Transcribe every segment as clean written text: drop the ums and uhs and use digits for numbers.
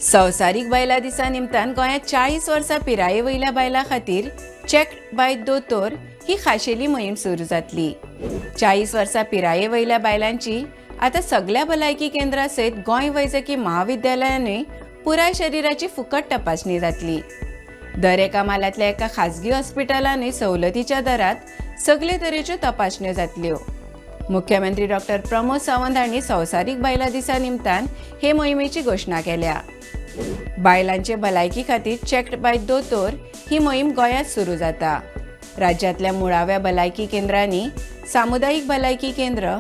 संवसारीक बायलां दिसा निमतान गोंयांत 40 वर्सां पिराये वयल्या बायलां खातीर चेक्ड बाय दोतोर ही खाशेली मोहीम सुरू जातली। 40 वर्सां पिराये वयल्या बायलांची आतां सगळ्या भलायकी केंद्रां सयत गोंय वैजकी महाविद्यालयांनी पुराय शरीराची फुकट तपासणी जातली। दर एका मालांतल्या एका खाजगी हॉस्पिटलांनी सवलतीच्या दरात सगळे तरेच्यो तपासण्यो जातल्यो। मुख्यमंत्री डॉक्टर प्रमोद सावंत हांणी संवसारीक बायलां दिसा निमतान हे मोहिमेची घोशणा केल्या। बायलांचे भलायकी खातीर चेक्ड बाय दोतोर ही मोहीम गोंयांत सुरू जाता। राज्यांतल्या मुळाव्या भलायकी केंद्रांनी, सामुदायिक भलायकी केंद्र,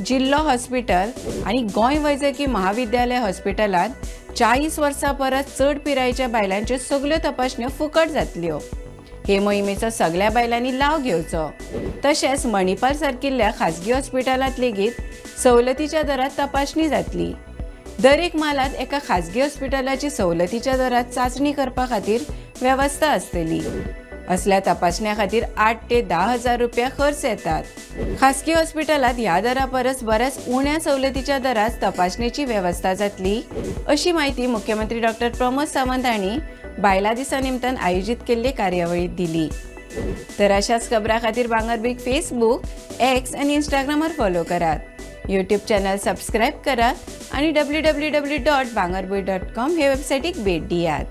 जिल्लो हॉस्पिटल आणि गोंय वैजकी महाविद्यालय हॉस्पिटलांत 40 वर्सां परस चड पिरायेच्या बायलांच्यो सगळ्यो तपासण्यो फुकट जातल्यो। हे मोहिमेचो सगळ्या बायलांनी लाव घेवचो। तशेंच मणिपाल सारकिल्ल्या खाजगी हॉस्पिटलांत लेगीत सवलतीच्या दरात तपासणी जातली। दर एक मालात एका खाजगी हॉस्पिटलाची सवलतीच्या दरात चाचणी करपा खातीर व्यवस्था आसतली। असल्या तपासण्या खातीर 8 ते 10 हजार रुपया खर्च येतात। खासगी हॉस्पिटलात ह्या दरा परस बऱ्याच उण्या सवलतीच्या दरात तपासणेची व्यवस्था जातली, अशी माहिती मुख्यमंत्री डॉक्टर प्रमोद सावंत हांणी बायलां दिसा निमतान आयोजीत केल्ले कार्यावळीत दिली। तर अशाच खबरां खातीर भांगरभूंय फेसबुक, एक्स आणि इंस्टाग्रामवर फॉलो करात। यूट्यूब चॅनल सबस्क्राईब करात आणि www.bangarboy.com हे वेबसाईटीक भेट दियात।